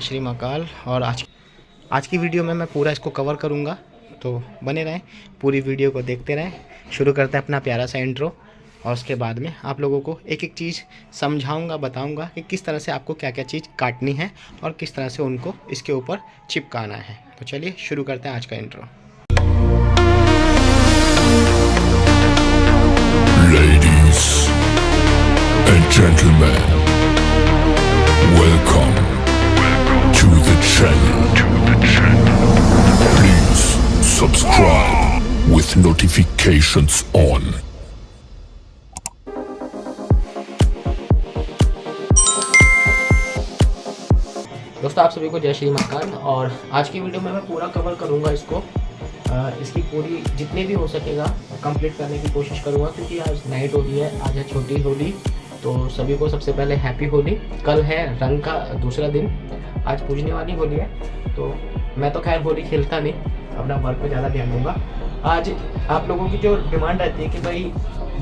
श्री महाकाल। और आज की वीडियो में मैं पूरा इसको कवर करूँगा, तो बने रहें, पूरी वीडियो को देखते रहें। शुरू करते हैं अपना प्यारा सा इंट्रो और उसके बाद में आप लोगों को एक एक चीज़ समझाऊंगा, बताऊंगा कि किस तरह से आपको क्या क्या चीज़ काटनी है और किस तरह से उनको इसके ऊपर चिपकाना है। तो चलिए शुरू करते हैं आज का intro. Ladies and gentlemen, welcome to the channel. Please subscribe with notifications on. दोस्तों आप सभी को जय श्री महाकाल। और आज की वीडियो में मैं पूरा कवर करूंगा इसको, इसकी पूरी जितने भी हो सकेगा कंप्लीट करने की कोशिश करूंगा, क्योंकि आज नाइट होली है, आज है छोटी होली। तो सभी को सबसे पहले हैप्पी होली। कल है रंग का दूसरा दिन, आज पूजने वाली होली है। तो मैं तो खैर होली खेलता नहीं, अपना वर्क पे ज़्यादा ध्यान दूंगा। आज आप लोगों की जो डिमांड रहती है कि भाई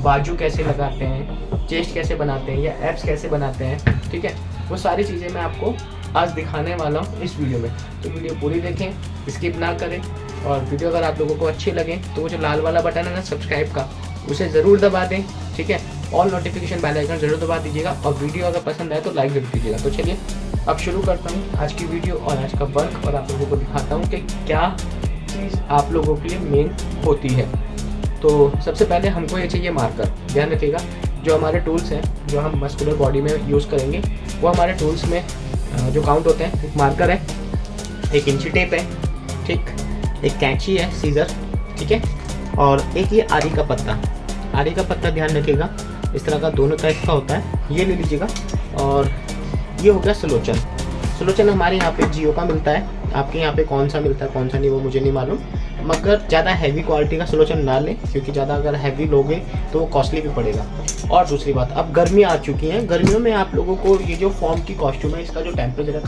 बाजू कैसे लगाते हैं, चेस्ट कैसे बनाते हैं या एब्स कैसे बनाते हैं, ठीक है, वो सारी चीज़ें मैं आपको आज दिखाने वाला हूँ इस वीडियो में। तो वीडियो पूरी देखें, स्किप ना करें। और वीडियो अगर आप लोगों को अच्छी लगे तो वो जो लाल वाला बटन है ना सब्सक्राइब का, उसे ज़रूर दबा दें, ठीक है। ऑल नोटिफिकेशन बेल आइकन ज़रूर दबा दीजिएगा और वीडियो अगर पसंद आए तो लाइक जरूर कीजिएगा। तो चलिए अब शुरू करता हूँ आज की वीडियो और आज का वर्क, और आप लोगों को दिखाता हूँ कि क्या चीज़ आप लोगों के लिए मेन होती है। तो सबसे पहले हमको ये चाहिए मार्कर। ध्यान रखिएगा, जो हमारे टूल्स हैं जो हम मस्कुलर बॉडी में यूज़ करेंगे, वो हमारे टूल्स में जो काउंट होते हैं, एक मार्कर है, एक इंची टेप है, ठीक, एक कैंची है, सीजर, ठीक है, और एक ये आरी का पत्ता। आरी का पत्ता ध्यान रखिएगा, इस तरह का दोनों टाइप का होता है, ये ले लीजिएगा। और ये हो गया सलोचन। सलोचन हमारे यहाँ पे जियो का मिलता है, आपके यहाँ पे कौन सा मिलता है कौन सा नहीं वो मुझे नहीं मालूम, मगर ज़्यादा हैवी क्वालिटी का सलोचन ना लें, क्योंकि ज़्यादा अगर हैवी लोगे तो वो कॉस्टली भी पड़ेगा। और दूसरी बात, अब गर्मी आ चुकी है, गर्मियों में आप लोगों को ये जो फॉर्म की कॉस्ट्यूम है, इसका जो टेम्परेचर है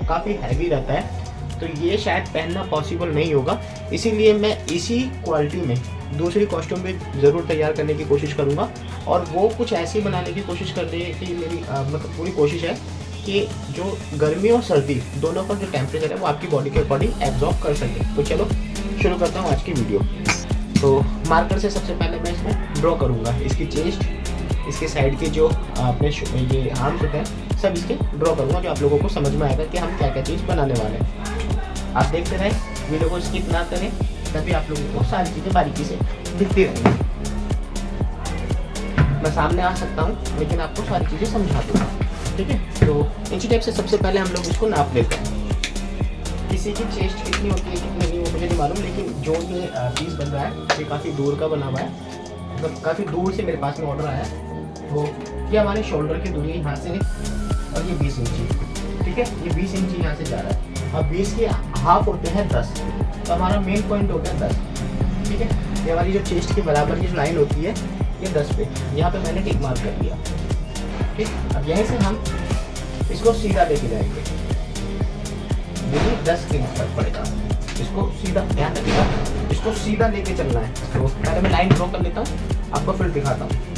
काफ़ी हैवी रहता है, तो ये शायद पहनना पॉसिबल नहीं होगा। इसीलिए मैं इसी क्वालिटी में दूसरी कॉस्ट्यूम भी ज़रूर तैयार करने की कोशिश करूँगा, और वो कुछ ऐसी बनाने की कोशिश करनी है कि मेरी मतलब पूरी कोशिश है कि जो गर्मी और सर्दी दोनों का जो टेम्परेचर है वो आपकी बॉडी के अकॉर्डिंग एब्जॉर्ब कर सके। तो चलो शुरू करता हूँ आज की वीडियो। तो मार्कर से सबसे पहले मैं इसमें ड्रॉ करूँगा इसकी चेस्ट, इसके साइड के जो अपने ये आर्म्स होते हैं, सब इसके ड्रॉ करूँगा, जो आप लोगों को समझ में आएगा कि हम क्या क्या चीज़ बनाने वाले हैं। आप देखते रहें, वीडियो को स्किप ना करें, तभी आप लोगों को सारी चीज़ें बारीकी से दिखती रहेंगी। मैं सामने आ सकता हूँ लेकिन आपको सारी चीज़ें समझा दूँगा, ठीक है। तो इंची टेप से सबसे पहले हम लोग इसको नाप लेते हैं। किसी की चेस्ट कितनी होती है कितनी नहीं वो मुझे नहीं मालूम, लेकिन जो ये पीस बन रहा है ये काफ़ी दूर का बना हुआ है, मतलब काफ़ी दूर से मेरे पास में ऑर्डर आया है। तो ये हमारे शोल्डर की दूरी यहाँ से, और ये 20 इंची, ठीक है, ये 20 इंची यहाँ से जा रहा है। अब 20 के हाफ होते हैं 10, तो हमारा मेन पॉइंट हो गया 10, ठीक है। ये हमारी जो चेस्ट के बराबर की जो लाइन होती है ये 10 पे, यहाँ पे मैंने टिक मार्क कर दिया, ठीक। अब यहीं से हम इसको सीधा लेके जाएंगे, यही 10 के फर्क पड़ेगा, इसको सीधा, ध्यान रखिएगा, इसको सीधा लेके चलना है। तो पहले मैं लाइन ड्रॉ कर लेता हूँ, आपको फिर दिखाता हूँ।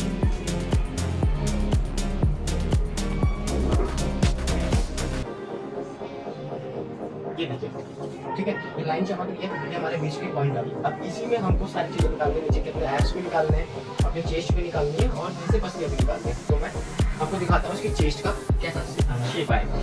ये देखिए, ठीक है, ये लाइन चमक रही है, ये हमारे बीच की पॉइंट आ गई। अब इसी में हमको सारी चीज़ें निकालनी है, नीचे के अपने एब्स भी निकालने हैं, अपने चेस्ट भी निकालनी है, और जैसे पसलियाँ भी निकालनी है। तो मैं आपको दिखाता हूँ इसकी चेस्ट का कैसा शेप आएगा।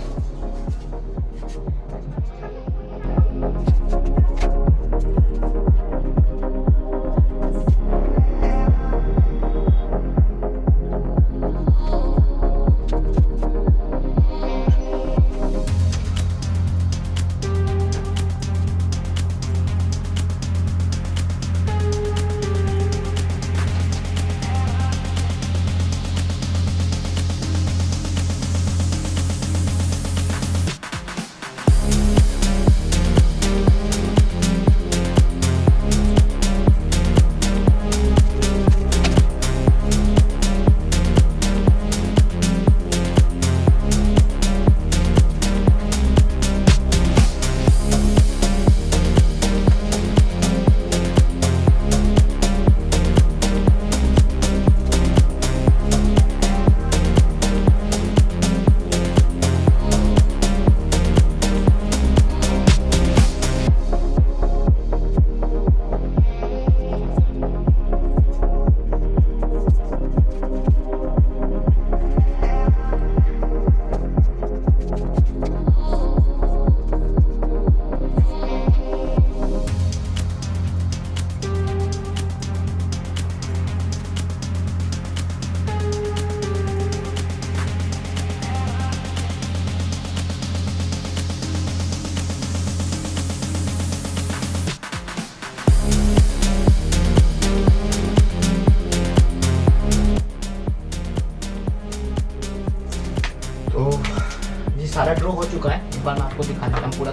चुका है। एक बार मैं आपको दिखा देता हूँ पूरा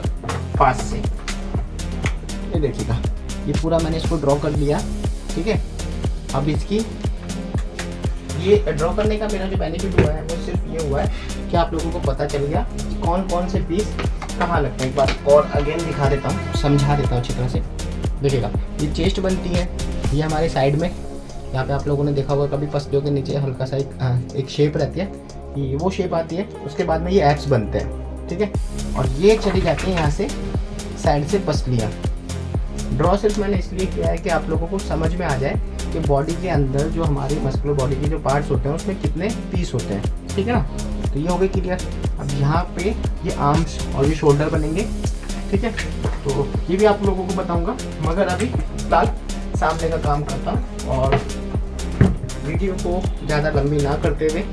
पास से। ये देखिएगा, ये पूरा मैंने इसको ड्रॉ कर लिया, ठीक है। अब इसकी ये ड्रॉ करने का मेरा जो बेनिफिट हुआ है वो सिर्फ ये हुआ है कि आप लोगों को पता चल गया कि कौन कौन से पीस कहाँ लगते हैं। एक बार और अगेन दिखा देता हूँ, समझा देता हूँ अच्छी तरह से। देखिएगा, ये चेस्ट बनती है, ये हमारे साइड में, यहाँ पे आप लोगों ने देखा होगा कभी पसलियों के नीचे हल्का सा एक शेप रहती है, ये वो शेप आती है। उसके बाद में ये एब्स बनते हैं, ठीक है। और ये चली जाती है यहाँ से साइड से पसलियाँ। ड्रॉ सिर्फ मैंने इसलिए किया है कि आप लोगों को समझ में आ जाए कि बॉडी के अंदर जो हमारी मस्कुलर बॉडी के जो पार्ट्स होते हैं उसमें कितने पीस होते हैं, ठीक है ना। तो ये हो गई क्लियर। अब यहाँ पे ये आर्म्स और ये शोल्डर बनेंगे, ठीक है। तो ये भी आप लोगों को बताऊंगा, मगर अभी फिलहाल सामने का काम करता हूँ और वीडियो को ज़्यादा लंबी ना करते हुए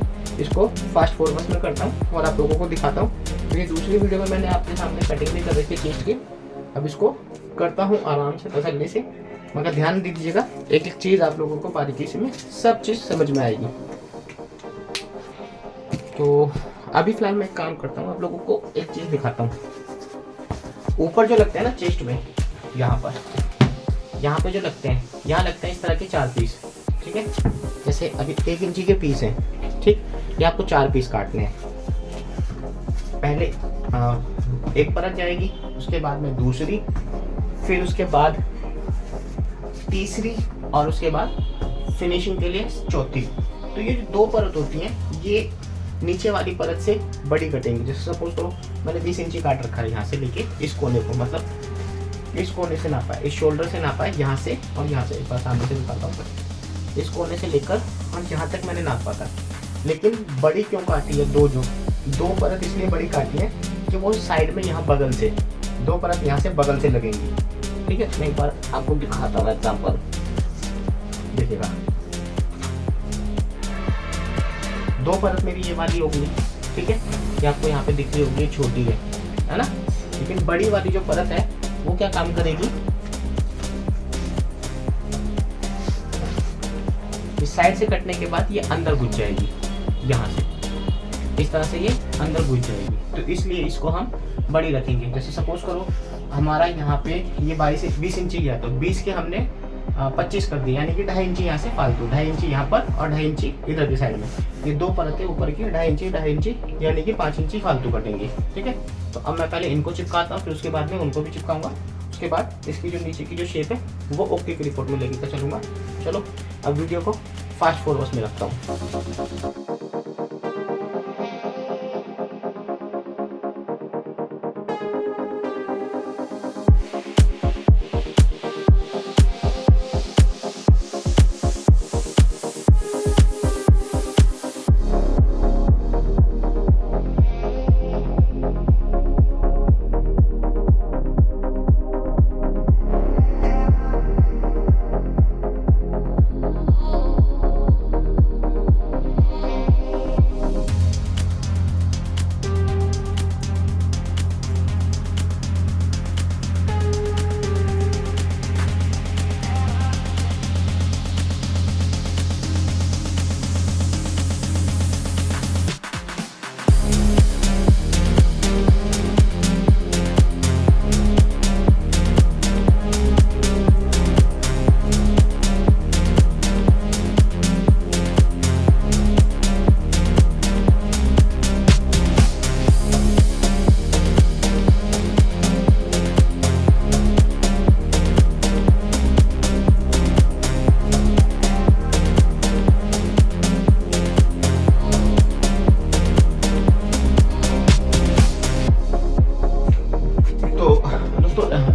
इसको फास्ट फॉरवर्ड में करता हूँ और आप लोगों को दिखाता हूँ। तो ये दूसरी वीडियो में मैंने आपके सामने कटिंग भी कर रही थी चेस्ट की, अब इसको करता हूँ आराम से तसल्ली से। मगर ध्यान दीजिएगा, एक एक चीज़ आप लोगों को बारीकी से में सब चीज़ समझ में आएगी। तो अभी फिलहाल मैं काम करता हूँ, आप लोगों को एक चीज़ दिखाता हूँ। ऊपर जो लगते हैं ना चेस्ट में, यहाँ पे जो लगते हैं, यहाँ लगते हैं इस तरह के 4 पीस, ठीक है। जैसे अभी 1 इंची के पीस हैं, ठीक। ये आपको 4 पीस काटने हैं। पहले एक परत जाएगी, उसके बाद में दूसरी, फिर उसके बाद तीसरी और उसके बाद फिनिशिंग के लिए चौथी। तो ये जो 2 परत होती हैं ये नीचे वाली परत से बड़ी कटेंगे। जैसे सपोज करो मैंने 20 इंची काट रखा है यहाँ से लेके इस कोने को, मतलब इस कोने से नापा है, इस शोल्डर से नापा है, यहाँ से और यहाँ से, एक बार सामने से निकालता हूँ, इस कोने से लेकर और यहाँ तक मैंने नापा था। लेकिन बड़ी क्यों काटी है? 2 परत इसलिए बड़ी काटी है कि वो साइड में यहाँ बगल से 2 परत यहाँ से बगल से लगेंगी, ठीक है। मैं एक बार आपको दिखाता हूँ एग्जाम्पल, देखिएगा। 2 परत मेरी ये वाली होगी, ठीक है। ये आपको यहाँ पे दिख रही होगी, छोटी है ना। लेकिन बड़ी वाली जो परत है वो क्या काम करेगी, इस साइड से कटने के बाद ये अंदर घुस जाएगी, यहाँ से इस तरह से ये अंदर घुस जाएगी। तो इसलिए इसको हम बड़ी रखेंगे। जैसे सपोज करो हमारा यहाँ पे ये 20 इंची गया, तो 20 के हमने 25 कर दिया, यानी कि 2.5 इंची यहाँ से फालतू, 2.5 इंची यहाँ पर और 2.5 इंची इधर की साइड में। ये 2 परतें ऊपर की 2.5 इंची यानी कि 5 इंची फालतू कटेंगे, ठीक है। तो अब मैं पहले इनको चिपकाता हूँ, फिर उसके बाद में उनको भी चिपकाऊंगा। उसके बाद इसकी जो नीचे की जो शेप है वो ओके की रिपोर्ट में लेकर चलूँगा। चलो अब वीडियो को फास्ट फॉरवर्ड में रखता हूँ।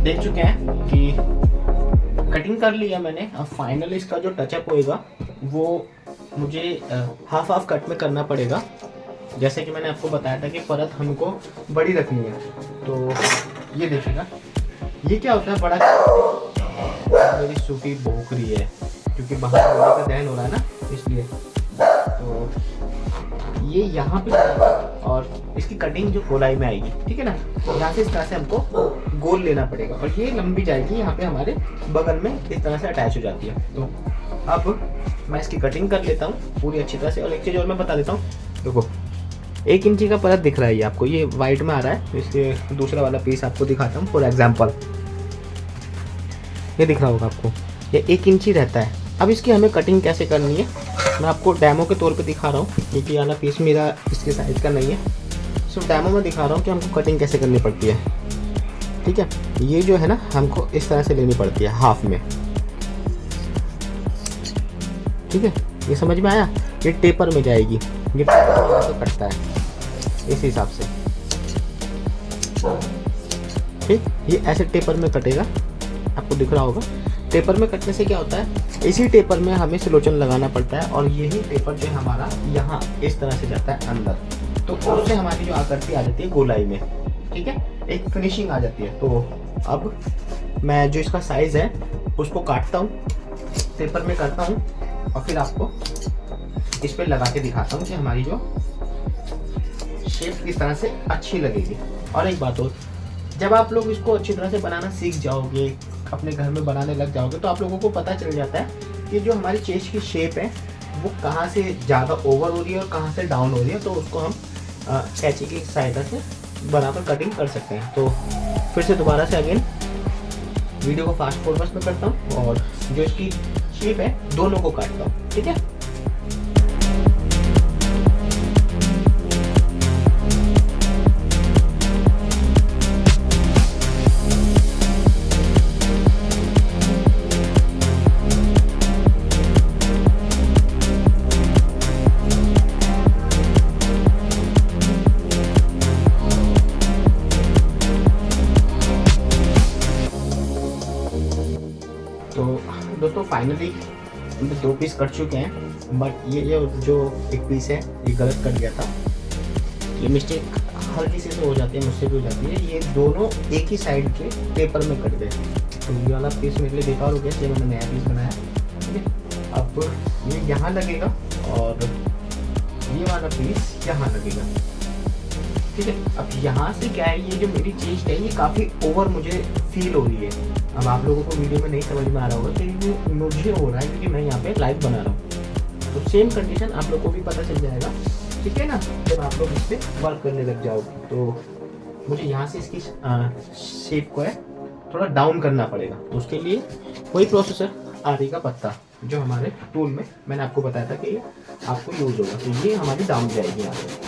देख चुके हैं कि कटिंग कर लिया मैंने। अब फाइनल इसका जो टचअप होएगा वो मुझे हाफ कट में करना पड़ेगा। जैसे कि मैंने आपको बताया था कि परत हमको बड़ी रखनी है। तो ये देखिएगा, ये क्या होता है, बड़ा मेरी सूखी भूख रही है क्योंकि बाहर बॉडी का दहन हो रहा है ना, इसलिए। तो ये यहाँ पे और इसकी कटिंग जो गोलाई में आएगी, ठीक है ना, यहाँ से इस तरह से हमको गोल लेना पड़ेगा और ये लंबी जाएगी यहाँ पे हमारे बगल में इस तरह से अटैच हो जाती है। तो अब मैं इसकी कटिंग कर लेता हूँ पूरी अच्छी तरह से। और एक चीज़ और मैं बता देता हूँ, देखो 1 इंची का परत दिख रहा है ये आपको, ये वाइट में आ रहा है। इसलिए दूसरा वाला पीस आपको दिखाता हूँ फॉर एग्जांपल, ये दिख रहा होगा आपको, ये 1 इंची रहता है। अब इसकी हमें कटिंग कैसे करनी है मैं आपको डेमो के तौर पे दिखा रहा हूँ, क्योंकि ये वाला पीस मेरा इसके साइज का नहीं है। सिर्फ डेमो में दिखा रहा हूँ कि हमको कटिंग कैसे करनी पड़ती है। ठीक है, ये जो है ना हमको इस तरह से लेनी पड़ती है हाफ में। ठीक है, ये समझ में आया? ये टेपर में जाएगी, ये टेपर में ऐसे कटता है इस हिसाब से। ठीक, ये ऐसे टेपर में कटेगा, आपको दिख रहा होगा। टेपर में कटने से क्या होता है, इसी टेपर में हमें सिलोचन लगाना पड़ता है और यही टेपर जो है हमारा यहाँ इस तरह से जाता है अंदर, तो उससे हमारी जो आकृति आ जाती है गोलाई में। ठीक है, एक फिनिशिंग आ जाती है। तो अब मैं जो इसका साइज़ है उसको काटता हूँ, पेपर में करता हूँ और फिर आपको इस पर लगा के दिखाता हूँ कि हमारी जो शेप किस तरह से अच्छी लगेगी। और एक बात और, जब आप लोग इसको अच्छी तरह से बनाना सीख जाओगे, अपने घर में बनाने लग जाओगे, तो आप लोगों को पता चल जाता है कि जो हमारी चेस्ट की शेप है वो कहाँ से ज़्यादा ओवर हो रही है और कहाँ से डाउन हो रही है। तो उसको हम कैंची की सहायता से बराबर कटिंग कर सकते हैं। तो फिर से दोबारा से अगेन वीडियो को फास्ट फॉरवर्ड में करता हूँ और जो इसकी शेप है दोनों को काटता हूँ। ठीक है, तो दोस्तों फाइनली हम 2 पीस कट चुके हैं, बट ये जो एक पीस है ये गलत कट गया था। ये मिस्टेक हल्की सी तो हो जाती है, मुझसे भी हो जाती है। ये दोनों एक ही साइड के पेपर में कट गए, तो ये वाला पीस मेरे लिए बेकार हो गया, इसलिए मैंने नया पीस बनाया। ठीक है, अब ये यहाँ लगेगा और ये वाला पीस यहाँ लगेगा। ठीक है, अब यहाँ से क्या है, ये जो मेरी चेस्ट है ये काफ़ी ओवर मुझे फील हो रही है। अब आप लोगों को वीडियो में नहीं समझ में आ रहा होगा कि ये मुझे हो रहा है क्योंकि मैं यहाँ पे लाइव बना रहा हूँ। तो सेम कंडीशन आप लोगों को भी पता चल जाएगा, ठीक है ना, जब आप लोग इस पर वर्क करने लग जाओगे। तो मुझे यहाँ से इसकी शेप को है थोड़ा डाउन करना पड़ेगा। तो उसके लिए वही प्रोसेसर आरी का पत्ता जो हमारे टूल में मैंने आपको बताया था कि आपको यूज़ होगा, तो ये हमारी डाउन जाएगी यहाँ से।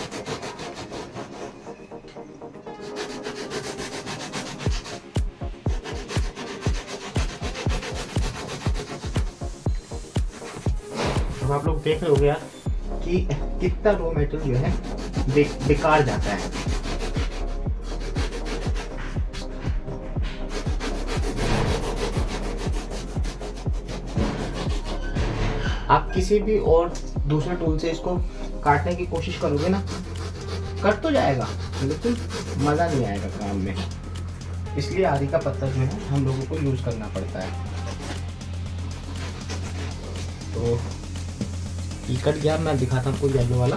तो आप लोग देख रहे होगे यार कि कितना रॉ मेटेरियल जो है बेकार जाता है। आप किसी भी और दूसरे टूल से इसको काटने की कोशिश करोगे ना, कट तो जाएगा लेकिन मज़ा नहीं आएगा काम में। इसलिए आरी का पत्ता जो है हम लोगों को यूज़ करना पड़ता है। तो ये कट गया, मैं दिखाता हूँ आपको येलो वाला।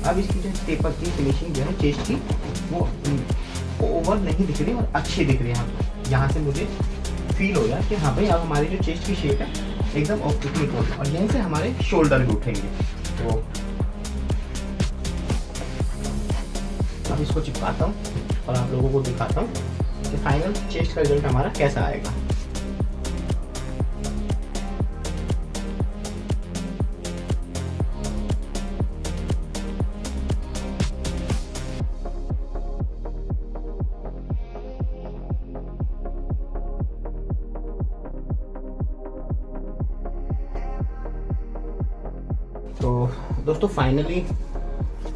अब इसकी जो पेपर की फिनिशिंग जो है चेस्ट की वो ओवर नहीं दिख रही और अच्छी दिख रही है। यहाँ से मुझे फील हो गया कि हाँ भाई अब हमारी जो चेस्ट की शेप है एकदम ऑप्टिकली हो, और यहीं से हमारे शोल्डर भी उठेंगे। तो अब इसको चिपकाता हूँ और आप लोगों को दिखाता हूँ कि फाइनल चेस्ट का रिजल्ट हमारा कैसा आएगा। तो दोस्तों फाइनली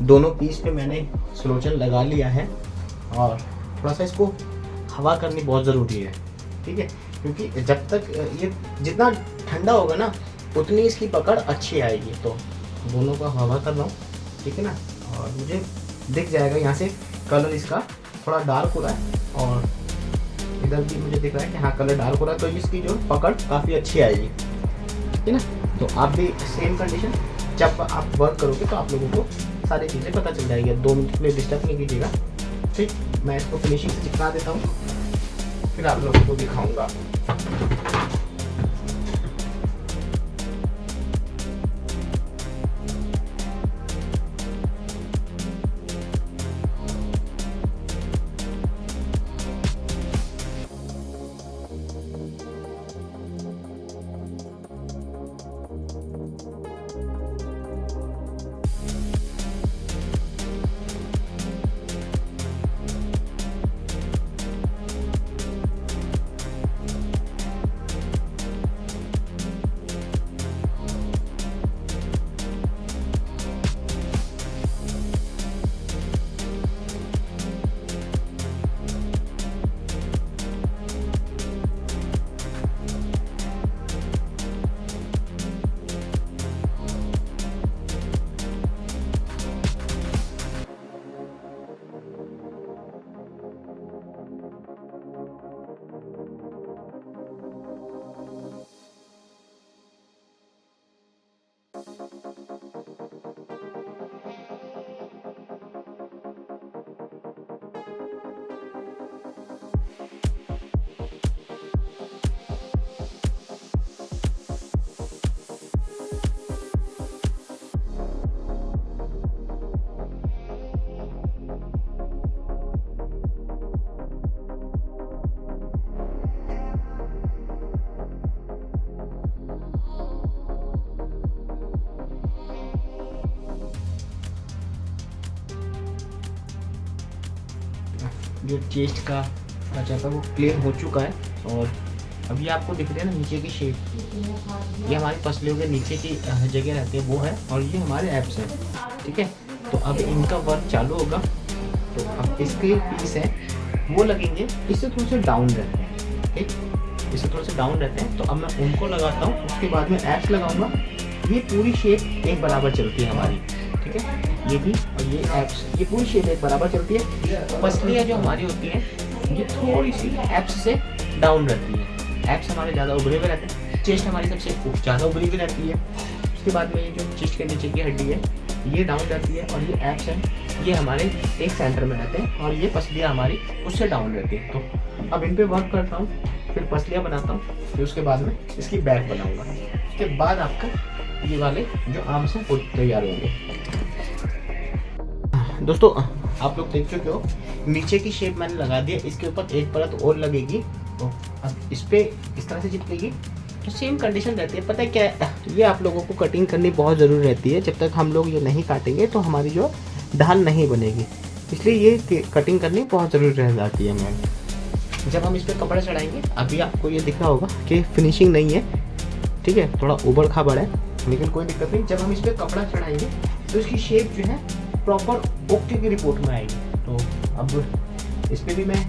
दोनों पीस पे मैंने सिलोचन लगा लिया है और थोड़ा सा इसको हवा करनी बहुत ज़रूरी है। ठीक है, क्योंकि जब तक ये जितना ठंडा होगा ना उतनी इसकी पकड़ अच्छी आएगी। तो दोनों का हवा कर रहा हूँ, ठीक है ना, और मुझे दिख जाएगा यहाँ से कलर इसका थोड़ा डार्क हो रहा है और इधर भी मुझे दिख रहा है कि हाँ कलर डार्क हो रहा है, तो इसकी जो पकड़ काफ़ी अच्छी आएगी। ठीक है ना, तो आप भी सेम कंडीशन जब आप वर्क करोगे तो आप लोगों को सारी चीज़ें पता चल जाएगी। 2 मिनट के लिए डिस्टर्ब नहीं कीजिएगा। ठीक, मैं इसको फिनिशिंग से चिपका देता हूँ, फिर आप लोगों को दिखाऊंगा। जो चेस्ट का ढांचा वो क्लियर हो चुका है। और अभी आपको दिख रही है ना नीचे की शेप, ये हमारी पसलियों के नीचे की जगह रहती है वो है, और ये हमारे एब्स हैं, ठीक है। तो अब इनका वर्क चालू होगा। तो अब इसके पीस हैं वो लगेंगे, इससे थोड़े से डाउन रहते हैं, ठीक, इससे थोड़े से डाउन रहते हैं। तो अब मैं उनको लगाता हूँ, उसके बाद में एब्स लगाऊंगा। ये पूरी शेप एक बराबर चलती है हमारी, ठीक है, ये भी और ये एब्स, ये पूरी शेप एक बराबर चलती है। पसलियाँ जो हमारी होती हैं ये थोड़ी सी एब्स से डाउन रहती है, एब्स हमारे ज़्यादा उभरे हुए रहते हैं, चेस्ट हमारी सबसे ज़्यादा उभरी हुई रहती है। उसके बाद में ये जो चेस्ट के नीचे की हड्डी है ये डाउन रहती है, और ये एब्स हैं ये हमारे एक सेंटर में रहते हैं, और ये पसलियाँ हमारी उससे डाउन रहती है। तो अब इन पे वर्क करता हूँ, फिर पसलियाँ बनाता हूँ, फिर उसके बाद में इसकी बैक बनाऊँगा। उसके बाद आपका ये वाले जो आर्म्स हैं वो तैयार होंगे। दोस्तों आप लोग देख चुके हो, नीचे की शेप मैंने लगा दी है, इसके ऊपर एक परत और लगेगी। तो अब इस पे इस तरह से चिपकेगी। तो सेम कंडीशन रहती है, पता है क्या है, ये आप लोगों को कटिंग करनी बहुत ज़रूरी रहती है। जब तक हम लोग ये नहीं काटेंगे तो हमारी जो ढाल नहीं बनेगी, इसलिए ये कटिंग करनी बहुत ज़रूरी रह जाती है मैम। जब हम इस पर कपड़ा चढ़ाएंगे, अभी आपको ये दिख रहा होगा कि फिनिशिंग नहीं है, ठीक है, थोड़ा उबड़ खाबड़ है, लेकिन कोई दिक्कत नहीं। जब हम इस पर कपड़ा चढ़ाएंगे तो इसकी शेप जो है प्रॉपर ओके की रिपोर्ट में आएगी। तो अब इस पर भी मैं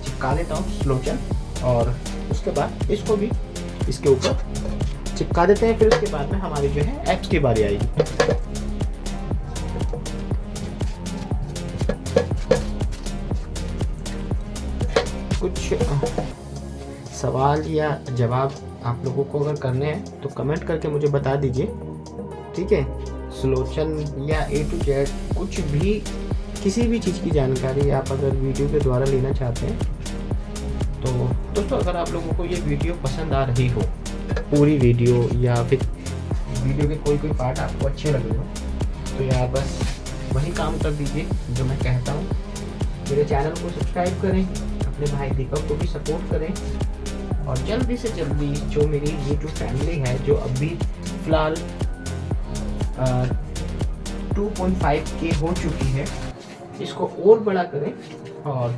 चिपका देता हूँ स्लोचन, और उसके बाद इसको भी इसके ऊपर चिपका देते हैं। फिर उसके बाद में हमारी जो है एब्स की बारी आएगी। कुछ सवाल या जवाब आप लोगों को अगर करने हैं तो कमेंट करके मुझे बता दीजिए, ठीक है। स्लोचन या A to Z कुछ भी, किसी भी चीज़ की जानकारी आप अगर वीडियो के द्वारा लेना चाहते हैं तो दोस्तों, अगर आप लोगों को ये वीडियो पसंद आ रही हो, पूरी वीडियो, या फिर वीडियो के कोई पार्ट आपको अच्छे लगे हो, तो यार बस वही काम कर दीजिए जो मैं कहता हूँ। मेरे चैनल को सब्सक्राइब करें, अपने भाई दीपक को भी सपोर्ट करें, और जल्दी से जल्दी जो मेरी ये जो फैमिली है जो अभी फ़िलहाल 2.5K हो चुकी है, इसको और बड़ा करें, और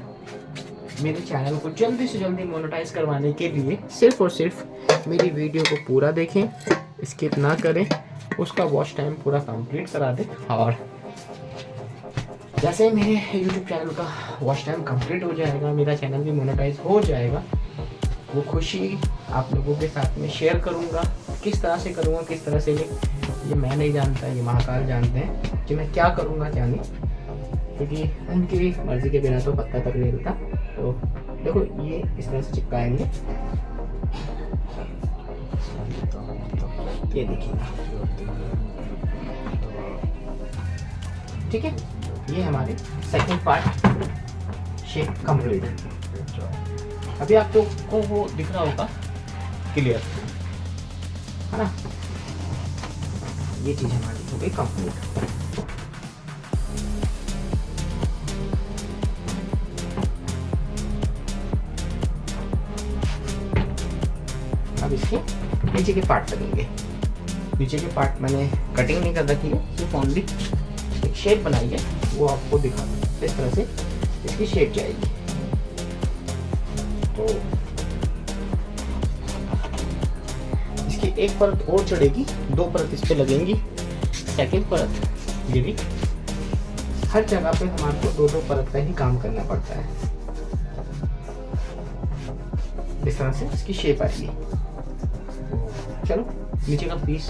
मेरे चैनल को जल्दी से जल्दी मोनेटाइज करवाने के लिए सिर्फ और सिर्फ मेरी वीडियो को पूरा देखें, स्किप ना करें, उसका वॉच टाइम पूरा कंप्लीट करा दें। और जैसे ही मेरे यूट्यूब चैनल का वॉच टाइम कंप्लीट हो जाएगा, मेरा चैनल भी मोनेटाइज हो जाएगा, वो खुशी आप लोगों के साथ में शेयर करूँगा। किस तरह से करूँगा, किस तरह से ये मैं नहीं जानता, ये महाकाल जानते हैं कि मैं क्या करूँगा क्या नहीं, क्योंकि उनकी मर्ज़ी के बिना तो पत्ता तक नहीं हिलता। तो देखो ये इस तरह से चिपकाएंगे, ये देखिए, ठीक है। ये हमारे सेकंड पार्ट शेप कंप्लीट है। अभी आप लोग को वो दिख रहा होगा क्लियर, है ना। ये चीज़ हमारी हो गई कंप्लीट। अब इसके नीचे के पार्ट लगेंगे। नीचे के पार्ट मैंने कटिंग नहीं कर रखी है, सिर्फ ओनली एक शेप बनाई है, वो आपको दिखा दूँ। इस तरह से इसकी शेप जाएगी। तो इसकी एक परत और चढ़ेगी, 2 परत इस पे लगेंगी, सेकंड परत ये भी। हर जगह पे हमारे को 2-2 परत का ही काम करना पड़ता है। इस तरह से इसकी शेप आएगी। चलो नीचे का पीस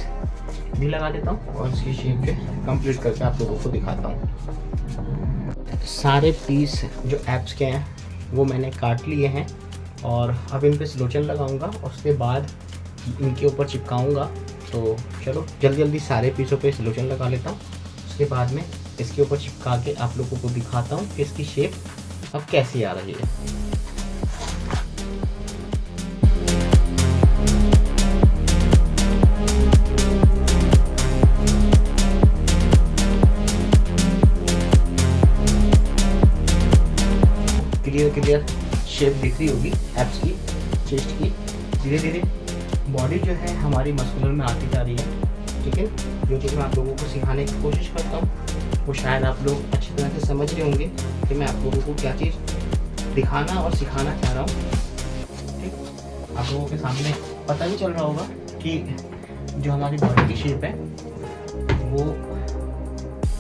भी लगा देता हूँ और इसकी शेप जो कंप्लीट करके आप लोगों को दिखाता हूँ। सारे पीस जो एब्स के हैं वो मैंने काट लिए हैं, और अब इन पे स्लोचन लगाऊंगा, उसके बाद इनके ऊपर चिपकाऊंगा। तो चलो जल्दी जल्दी सारे पीसों पे स्लोचन लगा लेता हूँ, उसके बाद में इसके ऊपर चिपका के आप लोगों को दिखाता हूँ कि इसकी शेप अब कैसी आ रही है। क्लियर शेप दिख रही होगी एब्स की, चेस्ट की। धीरे धीरे बॉडी जो है हमारी मस्कुलर में आती जा रही है, ठीक है। जो चीज़ मैं आप लोगों को सिखाने की कोशिश करता हूँ वो शायद आप लोग अच्छी तरह से समझ रहे होंगे कि मैं आप लोगों को क्या चीज़ दिखाना और सिखाना चाह रहा हूँ। ठीक, आप लोगों के सामने पता भी चल रहा होगा कि जो हमारी बॉडी की शेप है वो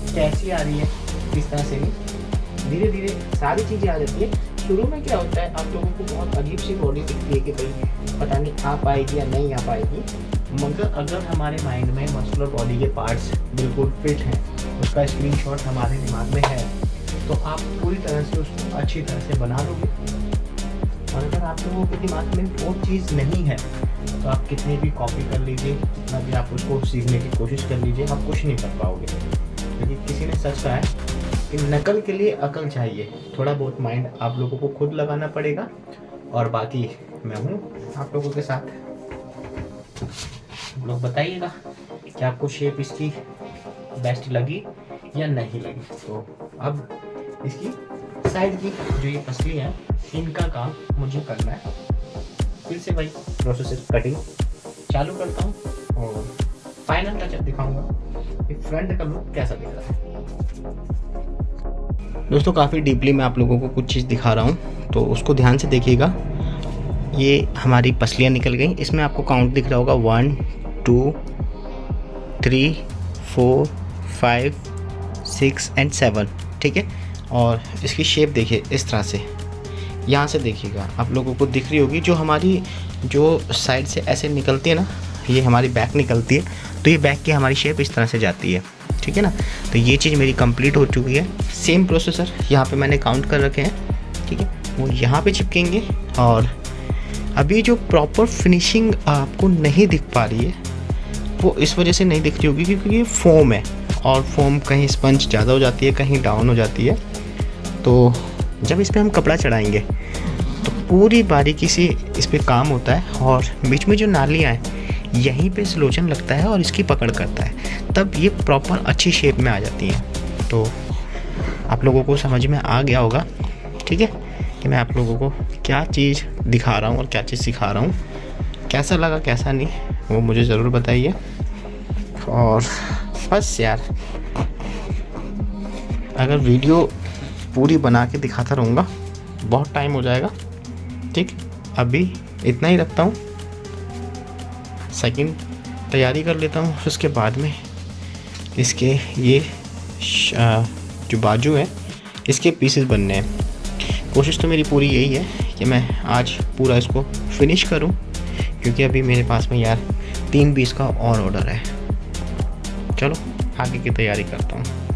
कैसी आ रही है, किस तरह से भी धीरे धीरे सारी चीज़ें आ जाती है। शुरू में क्या होता है, आप लोगों को बहुत अजीब सी बॉडी दिखती है कि भाई पता नहीं आ पाएगी या नहीं आ पाएगी, मगर अगर हमारे माइंड में मस्कुलर बॉडी के पार्ट्स बिल्कुल फिट हैं, उसका स्क्रीनशॉट हमारे दिमाग में है, तो आप पूरी तरह से उसको अच्छी तरह से बना लोगे। और अगर आप लोगों के दिमाग में वो चीज़ नहीं है तो आप कितनी भी कॉपी कर लीजिए, कितना भी आप उसको सीखने की कोशिश कर लीजिए, आप कुछ नहीं कर पाओगे। क्योंकि किसी ने सच कहा है कि नकल के लिए अकल चाहिए, थोड़ा बहुत माइंड आप लोगों को खुद लगाना पड़ेगा। और बाकी मैं हूँ आप लोगों के साथ। आप लोग बताइएगा कि आपको शेप इसकी बेस्ट लगी या नहीं लगी। तो अब इसकी साइड की जो ये पसली है, इनका काम मुझे करना है। फिर से भाई प्रोसेस कटिंग चालू करता हूँ और फाइनल टचअप दिखाऊंगा कि फ्रंट का लुक कैसा दिख रहा है। दोस्तों काफ़ी डीपली मैं आप लोगों को कुछ चीज़ दिखा रहा हूँ, तो उसको ध्यान से देखिएगा। ये हमारी पसलियाँ निकल गई, इसमें आपको काउंट दिख रहा होगा 1 2 3 4 5 6 एंड 7। ठीक है, और इसकी शेप देखिए इस तरह से, यहाँ से देखिएगा आप लोगों को दिख रही होगी। जो हमारी जो साइड से ऐसे निकलती है ना, ये हमारी बैक निकलती है, तो ये बैक की हमारी शेप इस तरह से जाती है। ठीक है ना, तो ये चीज़ मेरी कंप्लीट हो चुकी है। सेम प्रोसेसर यहाँ पे मैंने काउंट कर रखे हैं। ठीक है, वो यहाँ पे चिपकेंगे। और अभी जो प्रॉपर फिनिशिंग आपको नहीं दिख पा रही है, वो इस वजह से नहीं दिख रही होगी क्योंकि ये फोम है, और फोम कहीं स्पंज ज़्यादा हो जाती है, कहीं डाउन हो जाती है। तो जब इस पर हम कपड़ा चढ़ाएंगे तो पूरी बारीकी से इस पर काम होता है, और बीच में जो नालियाँ हैं यहीं पे स्लोचन लगता है और इसकी पकड़ करता है, तब ये प्रॉपर अच्छी शेप में आ जाती है। तो आप लोगों को समझ में आ गया होगा, ठीक है, कि मैं आप लोगों को क्या चीज़ दिखा रहा हूँ और क्या चीज़ सिखा रहा हूँ। कैसा लगा कैसा नहीं वो मुझे ज़रूर बताइए। और बस यार, अगर वीडियो पूरी बना के दिखाता रहूँगा बहुत टाइम हो जाएगा। ठीक, अभी इतना ही रखता हूँ, सेकंड तैयारी कर लेता हूँ, उसके बाद में इसके ये जो बाजू है इसके पीसेस बनने हैं। कोशिश तो मेरी पूरी यही है कि मैं आज पूरा इसको फिनिश करूँ, क्योंकि अभी मेरे पास में यार 3 पीस का और ऑर्डर है। चलो आगे की तैयारी करता हूँ।